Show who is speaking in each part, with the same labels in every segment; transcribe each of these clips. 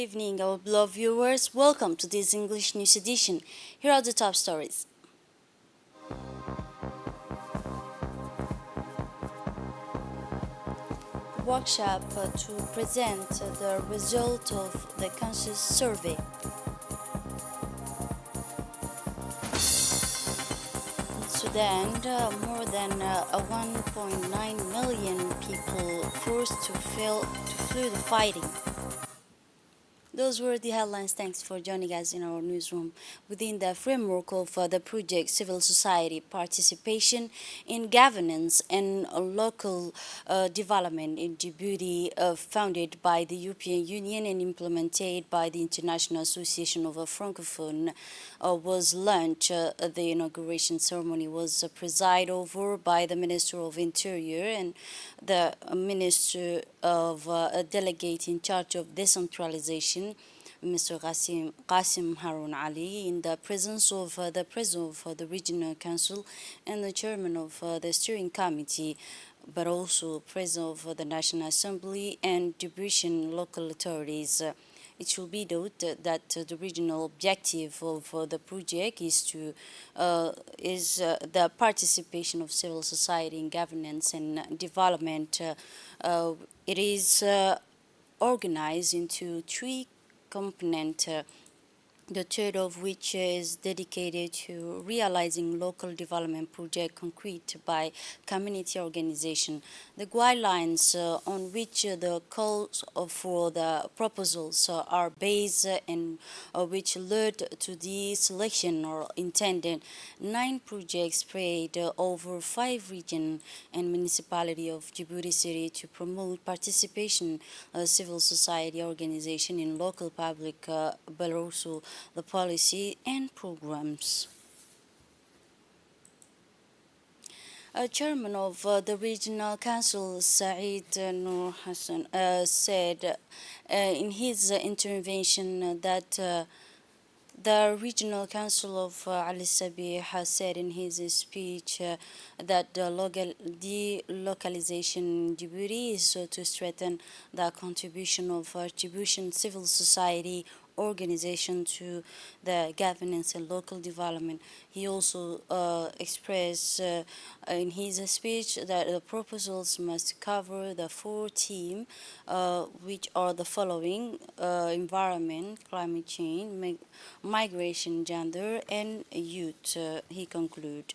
Speaker 1: evening, our beloved viewers. Welcome to this English news edition. Here are the top stories. Workshop to present the result of the Council's survey. In Sudan, more than 1.9 million people forced to flee the fighting. Those were the headlines. Thanks for joining us in our newsroom. Within the framework of the project Civil Society Participation in Governance and Local Development in Djibouti, founded by the European Union and implemented by the International Association of Francophone, was launched. The inauguration ceremony was presided over by the Minister of Interior and the Minister of a delegate in charge of decentralization, Mr. Qasim Harun Ali, in the presence of the President of the Regional Council and the Chairman of the Steering Committee, but also President of the National Assembly and Djiboutian local authorities. It should be noted that the regional objective of the project is the participation of civil society in governance and development. It is organized into three components. The third of which is dedicated to realizing local development project concrete by community organization. The guidelines on which the calls for the proposals are based and which led to the selection or intended 9 projects spread over 5 regions and municipality of Djibouti City to promote participation civil society organization in local public but also the policy and programs. Chairman of the Regional Council, Saeed Noor Hassan, said in his intervention that the Regional Council of Ali Sabi has said in his speech that the delocalization in Djibouti is to strengthen the contribution of Djiboutian civil society organization to the governance and local development. He also expressed in his speech that the proposals must cover the 4 themes, which are the following: environment, climate change, migration, gender, and youth. He concluded.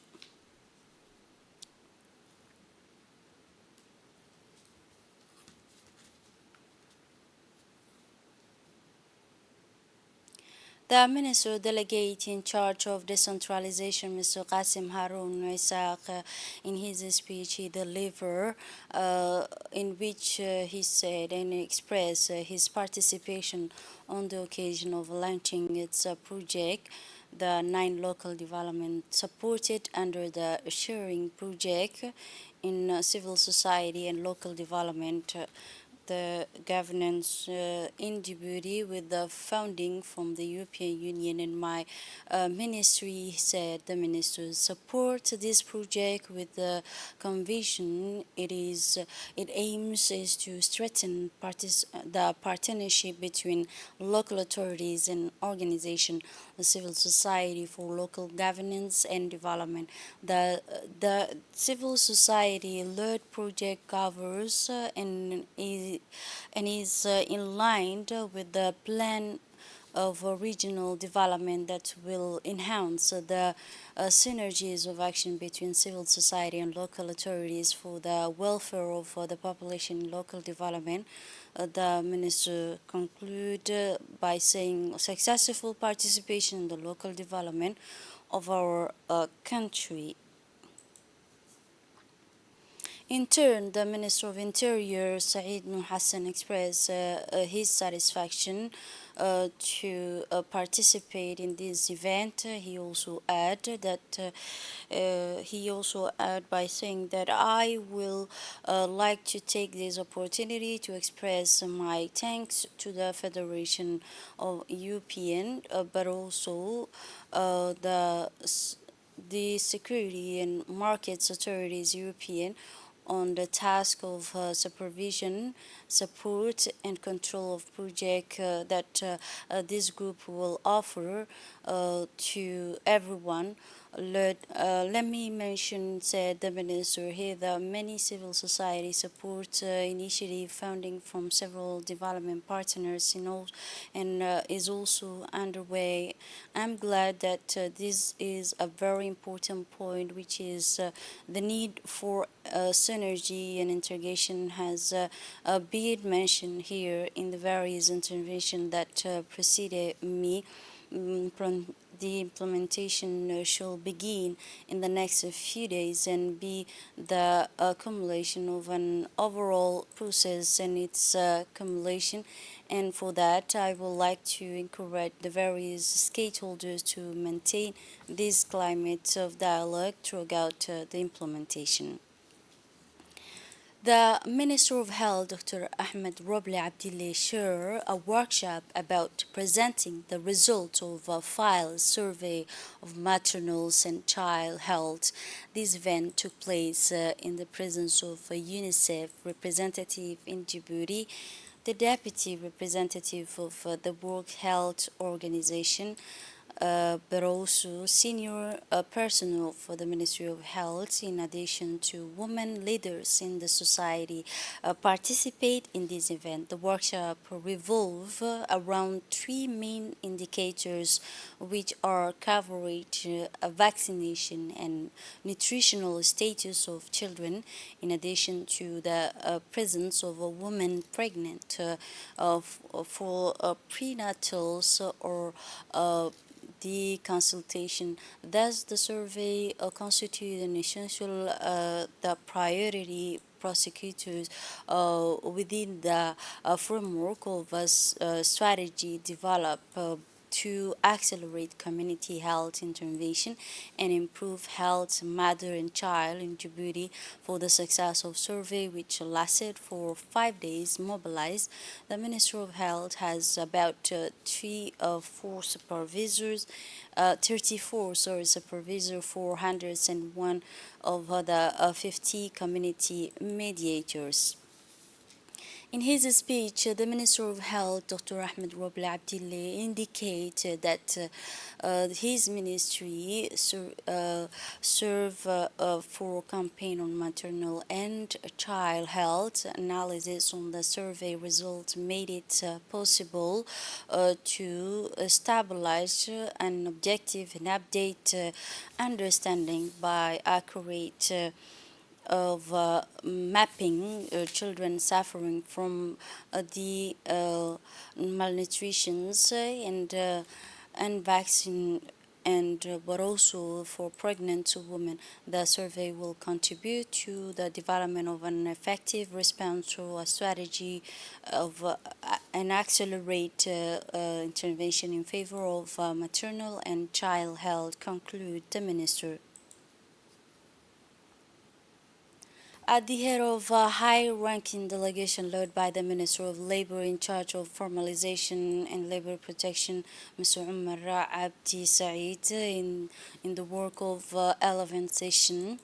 Speaker 1: The Minister Delegate in charge of decentralization, Mr. Qasim Harun Isaq, in his speech he delivered, in which he said and expressed his participation on the occasion of launching its project, the 9 local development supported under the Sharing Project in civil society and local development. The governance in Djibouti with the funding from the European Union, and my ministry said the ministers support this project with the conviction it aims is to strengthen the partnership between local authorities and organization, the civil society for local governance and development. The civil society led project covers and is in line with the plan of regional development that will enhance the synergies of action between civil society and local authorities for the welfare of the population in local development. The minister concluded by saying successful participation in the local development of our country. In turn, the Minister of Interior, Saeed Noor Hassan, expressed his satisfaction to participate in this event. He also added by saying that I will like to take this opportunity to express my thanks to the Federation of European, but also the Security and Markets Authorities European on the task of supervision, support and control of project that this group will offer to everyone. Let me mention, said the minister here, that many civil society support initiative founding from several development partners and is also underway. I'm glad that this is a very important point, which is the need for synergy and integration has been mentioned here in the various interventions that preceded me. From the implementation should begin in the next few days and be the accumulation of an overall process and its accumulation. And for that, I would like to encourage the various stakeholders to maintain this climate of dialogue throughout the implementation. The Minister of Health, Dr. Ahmed Roble Abdille, shared a workshop about presenting the results of a file survey of maternal and child health. This event took place in the presence of a UNICEF representative in Djibouti, the deputy representative of the World Health Organization, but also senior personnel for the Ministry of Health, in addition to women leaders in the society, participate in this event. The workshop revolve around three main indicators, which are coverage, vaccination, and nutritional status of children, in addition to the presence of a woman pregnant for prenatals or the consultation. Thus, the survey constitutes an essential the priority prosecutors within the framework of a strategy developed to accelerate community health intervention and improve health mother and child in Djibouti. For the success of survey, which lasted for 5 days, mobilized, the Ministry of Health has about 34 supervisors, 401 of the 50 community mediators. In his speech, the Minister of Health, Dr. Ahmed Roble Abdille, indicated that his ministry serve for campaign on maternal and child health. Analysis on the survey results made it possible to stabilize an objective and update understanding by accurate of mapping children suffering from the malnutritions and vaccine and but also for pregnant women. The survey will contribute to the development of an effective response to a strategy of an accelerate intervention in favor of maternal and child health, conclude the minister. At the head of a high-ranking delegation led by the Minister of Labor in charge of formalization and labor protection, Mr. Umar Abdi Said, in the work of 11th session,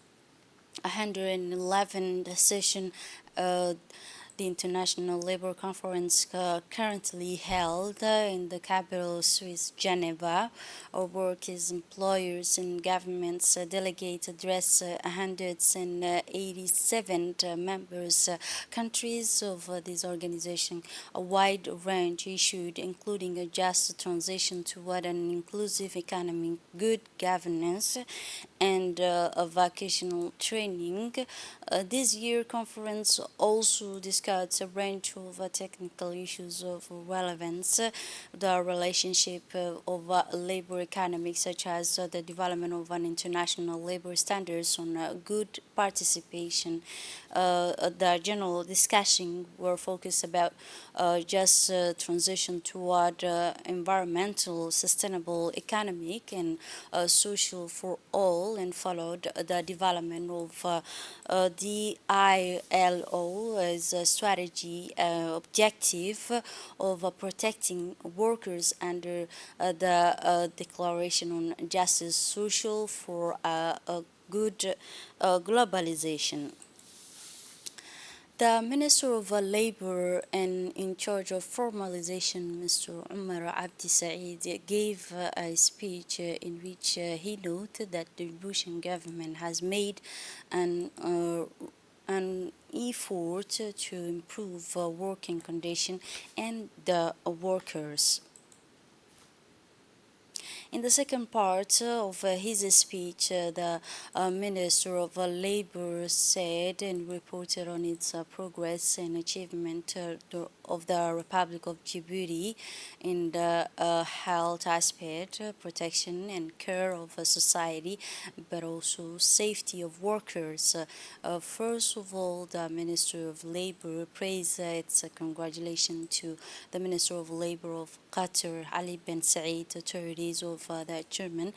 Speaker 1: 111th session, the International Labour Conference currently held in the capital Swiss, Geneva. Our work is employers and governments delegate address 187 members countries of this organization. A wide range issued, including a just transition toward an inclusive economy, good governance, and a vocational training. This year conference also discussed a range of technical issues of relevance, the relationship of labor economics, such as the development of an international labor standards on good participation. The general discussion were focused about just transition toward environmental, sustainable, economic, and social for all, and followed the development of the ILO as a strategy objective of protecting workers under the Declaration on Justice Social for a good globalization. The Minister of Labor and in charge of formalization, Mr. Umar Abdi Saeed, gave a speech in which he noted that the Bushan government has made an an effort to improve working condition and the workers. In the second part of his speech, the Minister of Labor said and reported on its progress and achievement of the Republic of Djibouti in the health aspect, protection and care of society, but also safety of workers. First of all, the Minister of Labor praised its congratulations to the Minister of Labor of Qatar, Ali bin Saeed, authorities of the German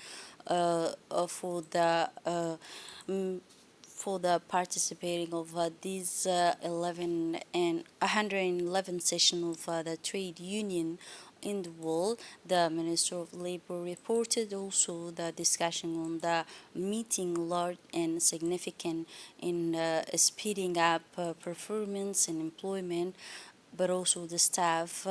Speaker 1: for the participating of these 11 and 111 session of the trade union in the world. The Minister of Labor reported also the discussion on the meeting large and significant in speeding up performance and employment, but also the staff.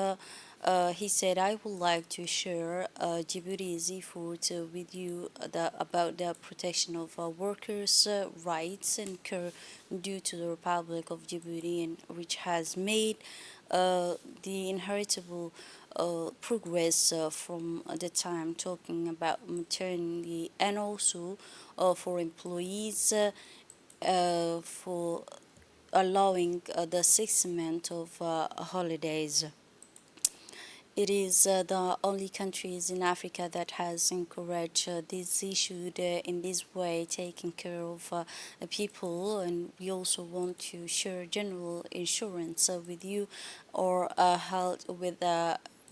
Speaker 1: He said, I would like to share Djibouti's effort with you about the protection of workers' rights and care due to the Republic of Djibouti, and which has made the inheritable progress from the time talking about maternity and also for employees for allowing the 6 months of holidays. It is the only countries in Africa that has encouraged this issue in this way, taking care of the people. And we also want to share general insurance with you, or health with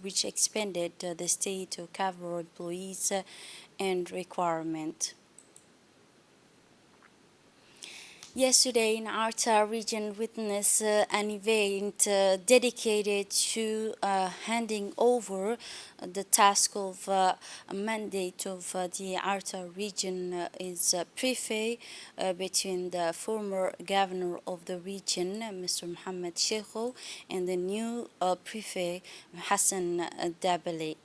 Speaker 1: which expanded the state to cover employees and requirement. Yesterday in Arta region witnessed an event dedicated to handing over the task of a mandate of the Arta region is prefect between the former governor of the region, Mr. Mohammed Sheikho, and the new prefect, Hassan Dabali.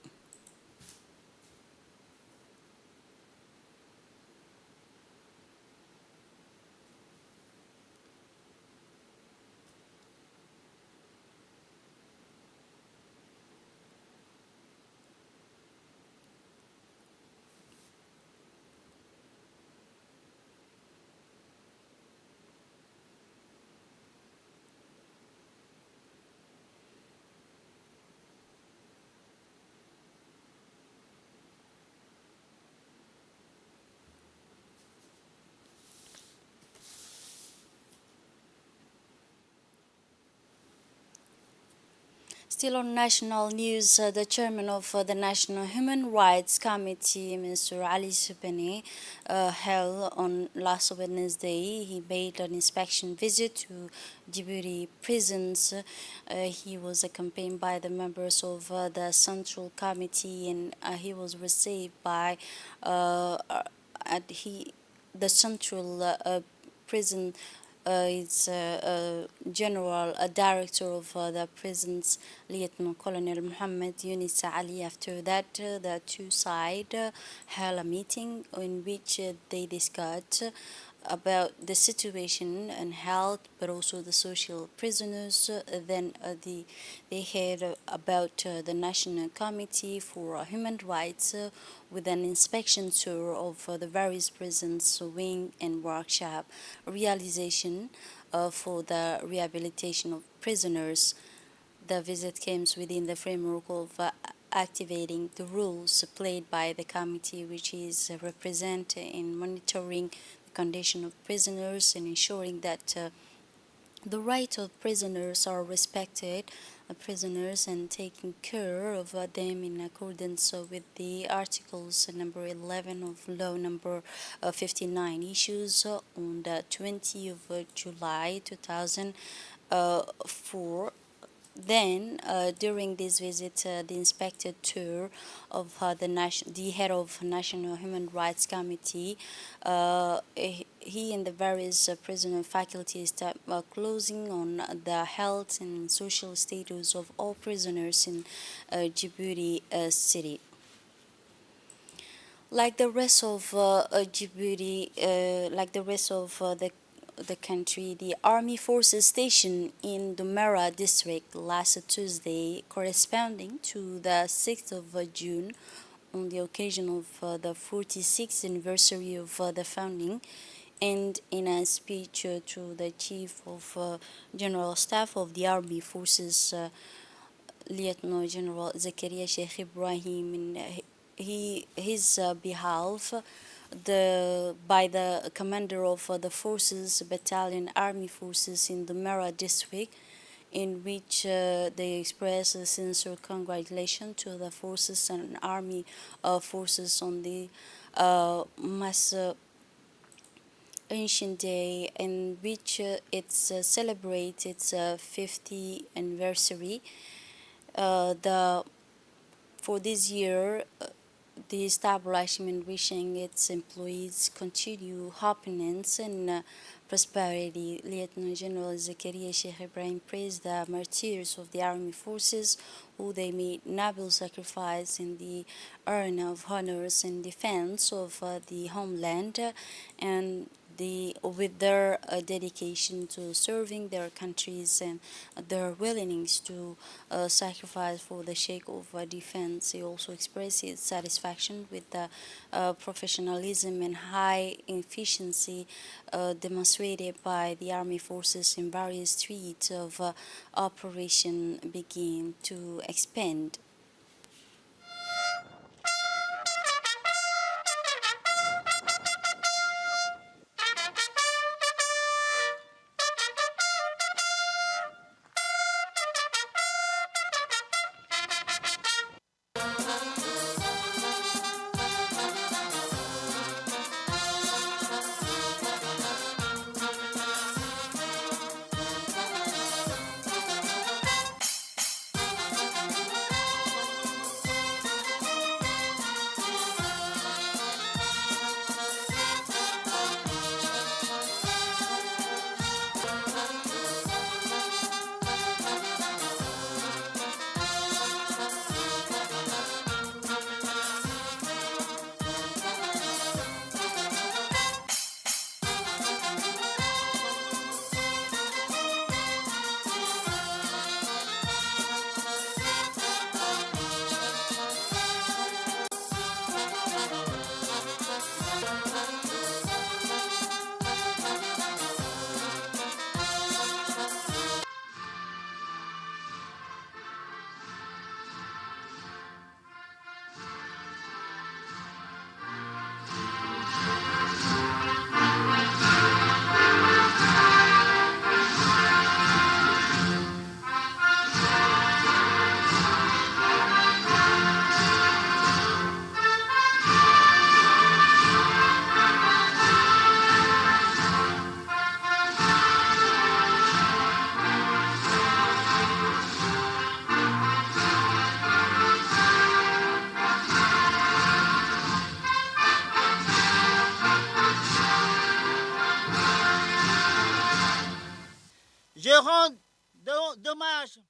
Speaker 1: Still on national news, the chairman of the National Human Rights Committee, Mr. Ali Subani, held on last Wednesday. He made an inspection visit to Djibouti prisons. He was accompanied by the members of the Central Committee, and he was received by the Central Prison is General Director of the prisons, Lieutenant Colonel Muhammad Yunus Ali. After that, the two sides held a meeting in which they discussed about the situation and health, but also the social prisoners. Then they heard about the National Committee for Human Rights with an inspection tour of the various prisons, wing and workshop realization for the rehabilitation of prisoners. The visit comes within the framework of activating the rules played by the committee, which is represented in monitoring the condition of prisoners and ensuring that the rights of prisoners are respected, prisoners, and taking care of them in accordance with the articles number 11 of law number 59 issues on the 20th of July 2004. Then, during this visit, the inspector tour of the head of National Human Rights Committee, he and the various prison faculties that are closing on the health and social status of all prisoners in Djibouti city. Like the rest of Djibouti, like the rest of the country, the army forces stationed in Dumera district last Tuesday, corresponding to the 6th of June, on the occasion of the 46th anniversary of the founding, and in a speech to the Chief of General Staff of the Army Forces, Lieutenant General Zakaria Sheikh Ibrahim, in his behalf, by the commander of the forces, battalion, army forces in the Mera district, in which they express a sincere congratulations to the forces and army forces on the mass ancient day in which it's celebrates its 50th anniversary. The For this year, the establishment wishing its employees continue happiness and prosperity. Lieutenant General Zakaria Sheikh Ibrahim praised the martyrs of the army forces who they made noble sacrifice in the earn of honors and defense of the homeland, and with their dedication to serving their countries and their willingness to sacrifice for the sake of defense. He also expressed his satisfaction with the professionalism and high efficiency demonstrated by the army forces in various streets of operation begin to expand.
Speaker 2: Je rends dommage.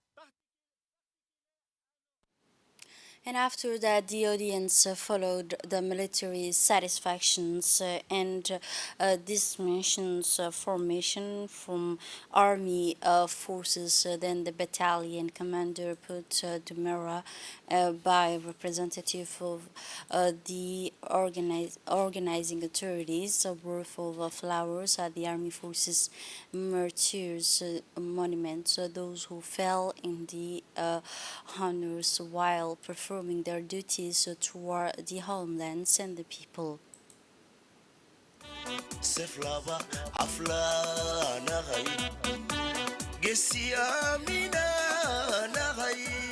Speaker 1: And after that, the audience followed the military satisfactions and this mentions formation from army forces. Then the battalion commander put Dumera by representative of the organizing authorities, a worth of flowers at the army forces martyrs monument. So those who fell in the honors while performing their duties toward the homelands and the people.
Speaker 3: Seflaba afla nagai gesia mina nagai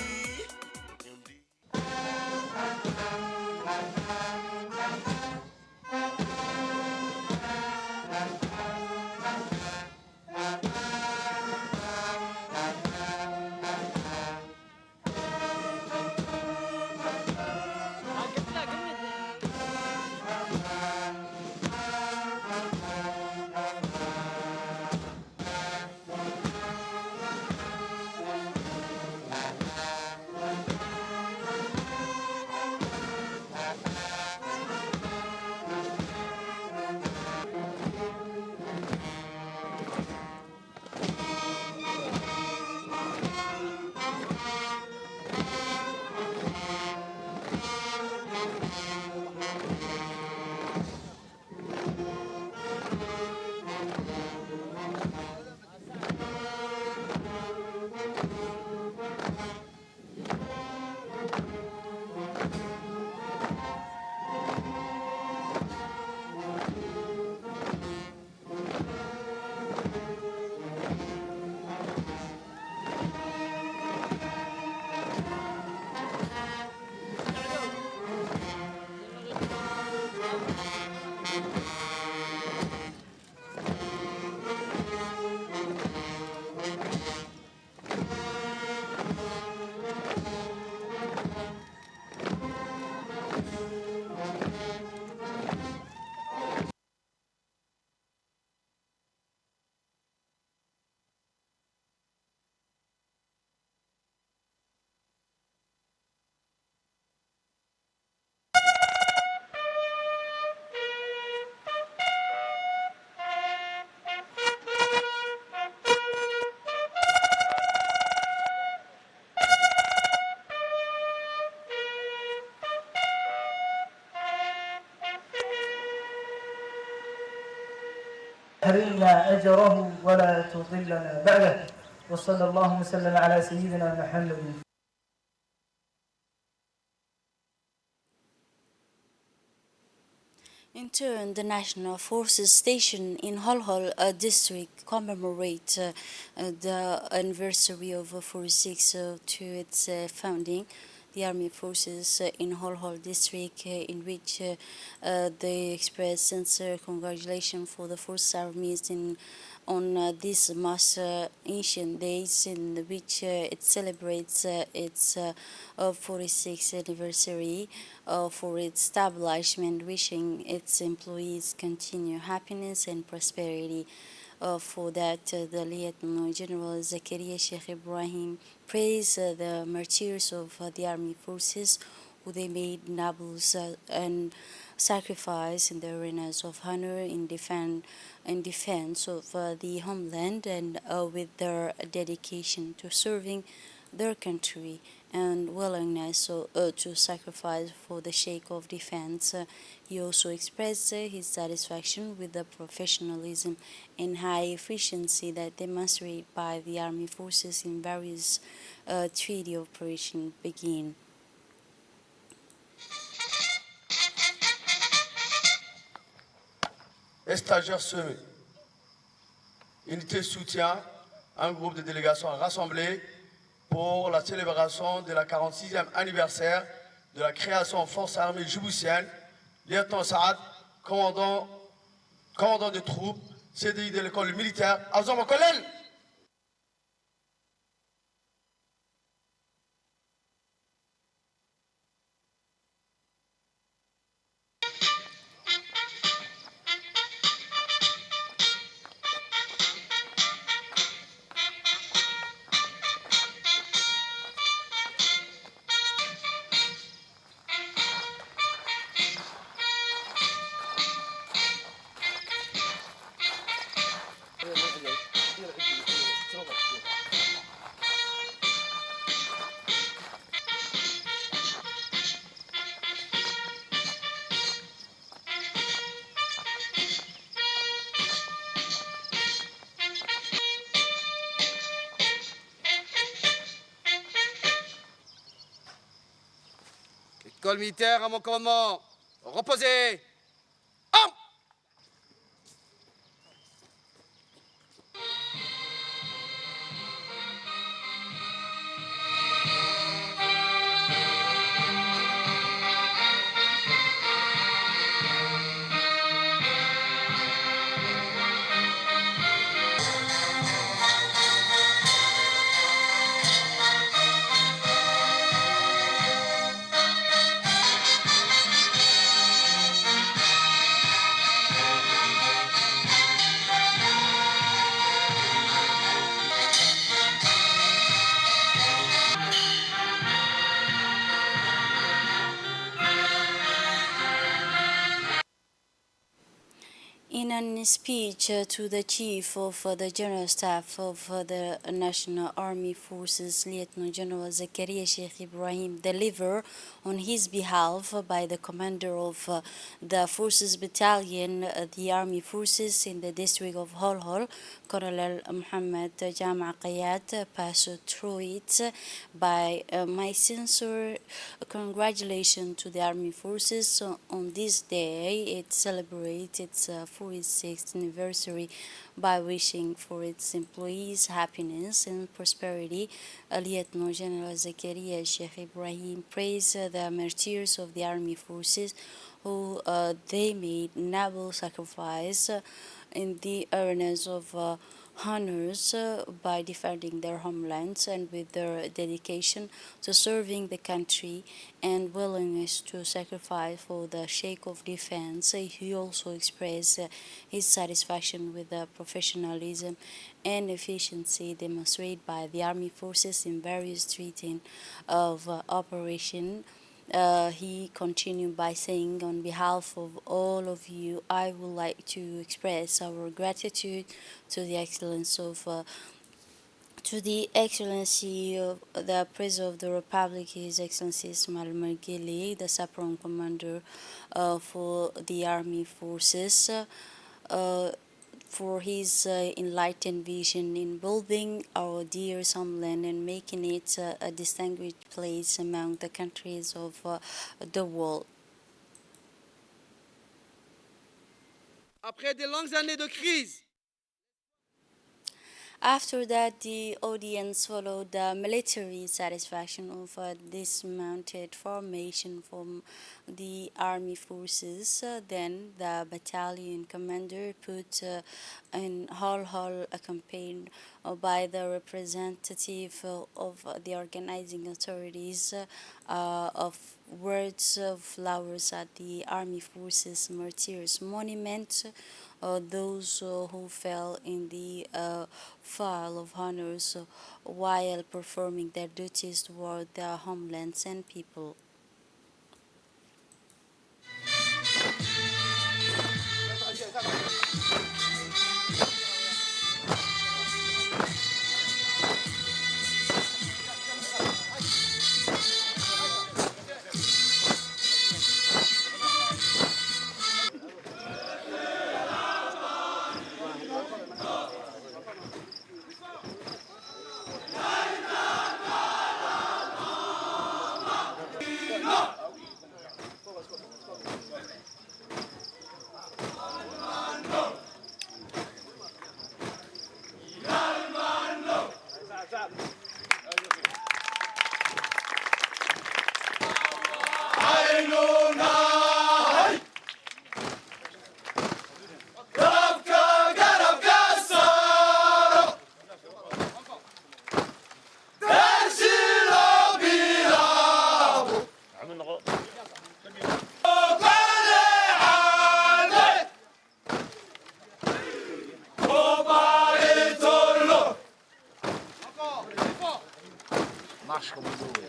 Speaker 4: تحرمنا أجره ولا تضلنا بعده وصلى الله وسلم على سيدنا محمد.
Speaker 1: In turn, the National Forces station in Holhol district commemorate the anniversary of 46 to its founding. The Army Forces in Holhol district, in which they express sincere congratulations for the Forces Armies in on these most ancient days in which it celebrates its 46th anniversary for its establishment, wishing its employees continued happiness and prosperity. For that, the Lieutenant General Zakaria Sheikh Ibrahim praised the martyrs of the army forces who they made nobles and sacrifice in the arenas of honor in defense of the homeland and with their dedication to serving their country and willingness to sacrifice for the sake of defense. He also expressed his satisfaction with the professionalism and high efficiency that demonstrated by the army forces in various treaty operations begin.
Speaker 5: Stagiaires semés. Unité soutient un groupe de délégations rassemblées pour la célébration de la 46e anniversaire de la création en forces armées djiboutiennes. Lieutenant Saad, commandant de troupes, CDI de l'école militaire, Azam Kolel. École militaire à mon commandement. Reposez. Armes.
Speaker 1: In a speech to the Chief of the General Staff of the National Army Forces, Lieutenant General Zakaria Sheikh Ibrahim, delivered on his behalf by the commander of the Forces Battalion, the Army Forces in the district of Holhol, Colonel Muhammad Jama Qayat, passed through it by my sincere congratulations to the Army Forces on this day. It celebrates its 46th anniversary by wishing for its employees happiness and prosperity. Lieutenant General Zakaria Sheikh Ibrahim praised the martyrs of the Army Forces who they made noble sacrifice in the arenas of honors by defending their homelands and with their dedication to serving the country and willingness to sacrifice for the sake of defense. He also expressed his satisfaction with the professionalism and efficiency demonstrated by the army forces in various treating of operation. He continued by saying, on behalf of all of you, I would like to express our gratitude to the excellence of to the Excellency of the President of the Republic, His Excellency Ismail Margili, the Supreme Commander for the Army Forces. Uh, for his enlightened vision in building our dear homeland and making it a distinguished place among the countries of the world.
Speaker 6: Après des longues années de crise,
Speaker 1: After that, the audience followed the military satisfaction of a dismounted formation from the army forces. Then the battalion commander put in hall accompanied by the representative of the organizing authorities of words of flowers at the Army Forces Martyrs Monument. Those who fell in the file of honors while performing their duties toward their homelands and people.
Speaker 2: Marche comme vous voulez.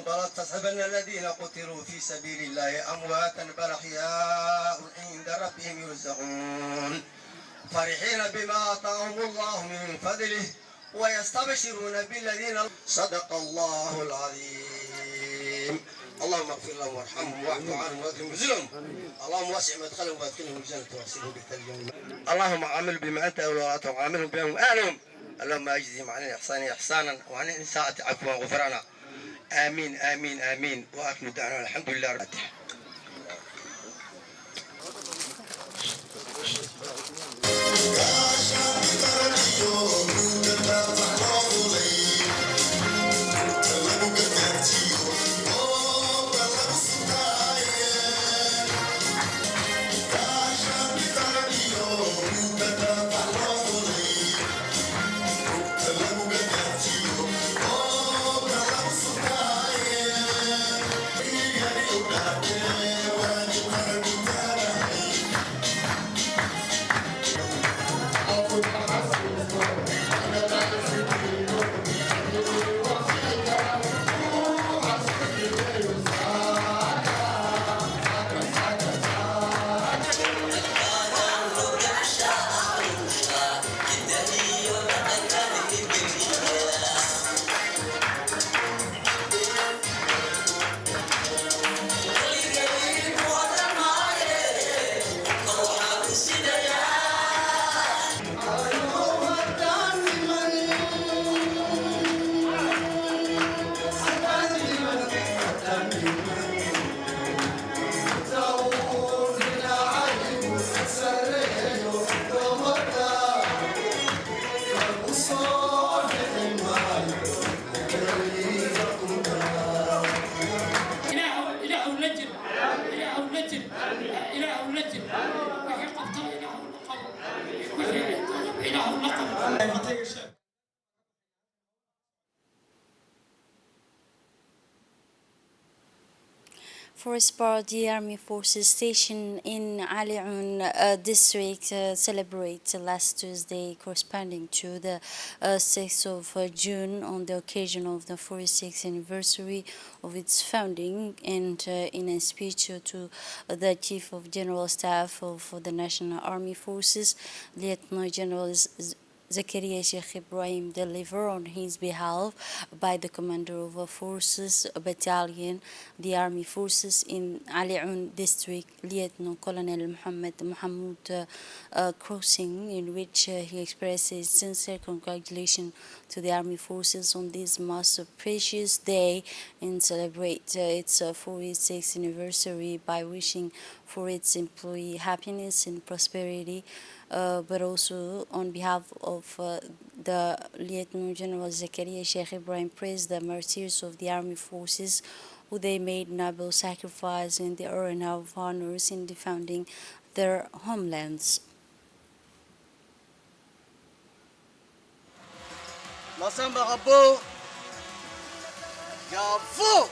Speaker 3: ولا تحسبن الذين قتلوا في سبيل الله أمواتا بل أحياء عند ربهم يرزقون فرحين بما آتاهم الله من فضله ويستبشرون بالذين صدق الله العظيم. اللهم اغفر لهم وارحمهم واعف عنهم واكرم نزلهم. اللهم وسع مدخلهم وادخلهم الجنة واغسلهم بالثلج. اللهم عامل بما أنت أولادهم عاملهم بهم أهلهم. اللهم أجزهم عن الإحسان إحسانا وعن الإساءة عفوا وغفرانا. آمين آمين آمين وآخر دعوانا الحمد لله رب العالمين.
Speaker 1: For its part, the Army Forces stationed in Aliun district celebrate last Tuesday, corresponding to the 6th of June, on the occasion of the 46th anniversary of its founding, and in a speech to the Chief of General Staff of the National Army Forces, Lieutenant General Zakaria Sheikh Ibrahim delivered on his behalf by the commander of a forces battalion, the army forces in Aliun district, Lieutenant Colonel Muhammad Mahmoud Crossing, in which he expressed his sincere congratulations to the army forces on this most precious day and celebrate its 46th anniversary by wishing for its employee happiness and prosperity. But also on behalf of the Lieutenant General Zakaria Sheikh Ibrahim praised the martyrs of the army forces, who they made noble sacrifice in the arena of honors in defending their homelands.
Speaker 2: Masamba Rabo, Yavo.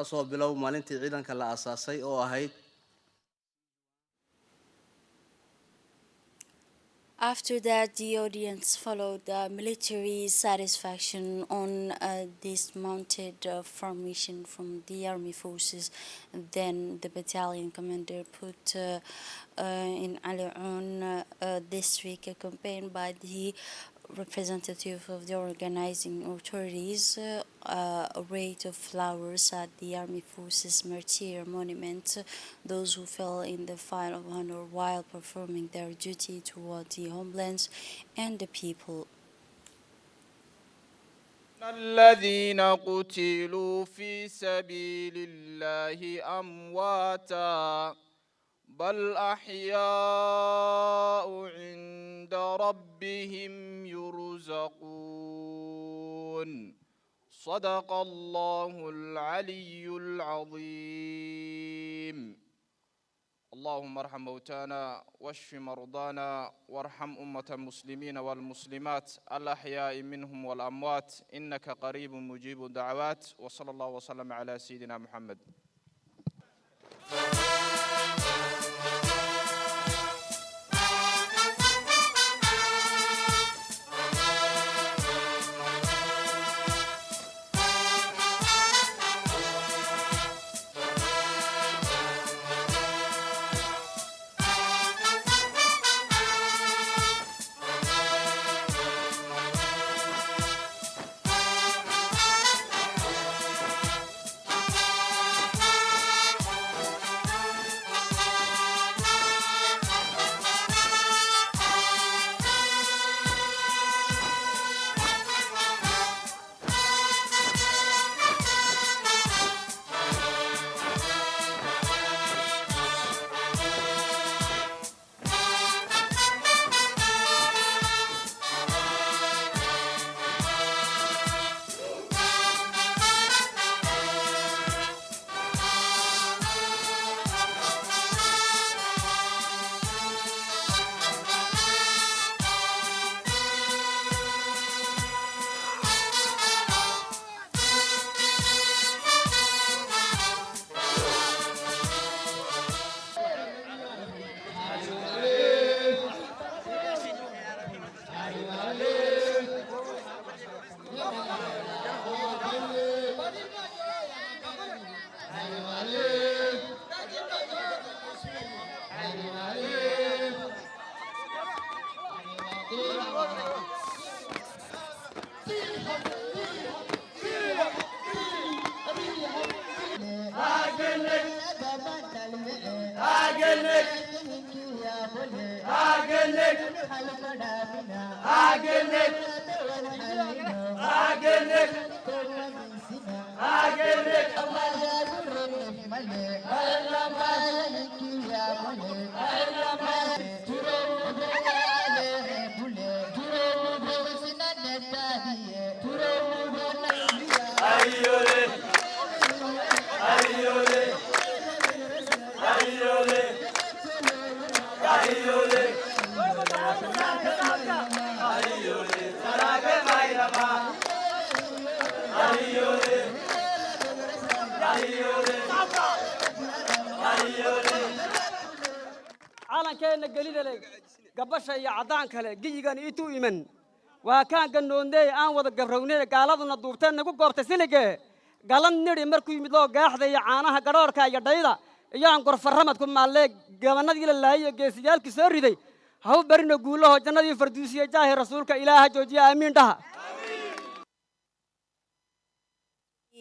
Speaker 6: kasoo bilow maalintii ciidanka la aasaasay oo ahayd.
Speaker 1: After that, the audience followed military satisfaction on this mounted formation from the army forces. Then the battalion commander put in Aliun district, accompanied by the representative of the organizing authorities, a wreath of flowers at the Army Forces Martyr Monument, those who fell in the fire of honor while performing their duty toward the homelands and the people.
Speaker 7: الذين قتلوا في سبيل الله أمواتا بل أحياء عند ربهم يرزقون صدق الله العلي العظيم. اللهم ارحم موتانا واشف مرضانا وارحم أمة المسلمين والمسلمات الأحياء منهم والأموات إنك قريب مجيب الدعوات. وصلى الله وسلم على سيدنا محمد.
Speaker 8: calankeena gelidale gabasha iyo cadaan kale giyigan iitu iman waa kaan ganoonday aan wada gabrownay gaaladuna duubteen nagu goortay silige galan niri markuu yimid loo gaaxday caanaha garoorka iyo dhayda iyo aan gorfaramad ku maalee gabanadii la laayay geesiyaalkii soo riday haw barino guulaho jannadii farduusiye jaahi rasuulka ilaaha joojiya aamiin dhaha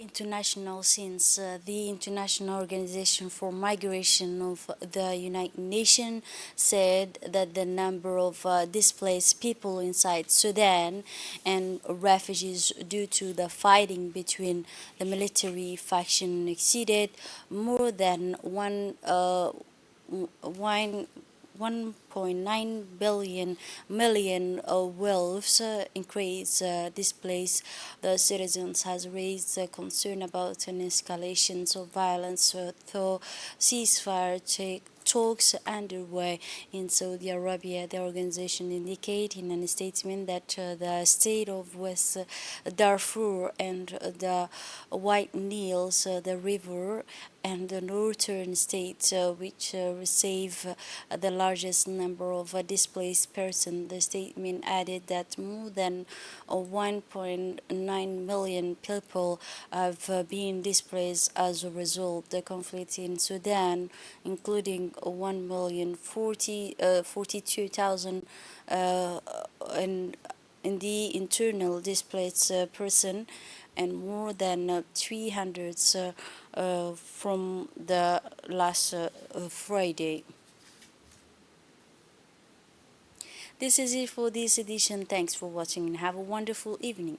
Speaker 1: International since the International Organization for Migration of the United Nations said that the number of displaced people inside Sudan and refugees due to the fighting between the military faction exceeded more than 1.9 million wolves increase displaced. The citizens has raised concern about an escalation of violence though ceasefire talks underway in Saudi Arabia. The organization indicated in a statement that the state of West Darfur and the White Nile, the river, and the northern states, which receive the largest number of displaced persons. The statement added that more than 1.9 million people have been displaced as a result. The conflict in Sudan, including 1,042,000 in the internal displaced person and more than 300 from the last Friday. This is it for this edition. Thanks for watching and have a wonderful evening.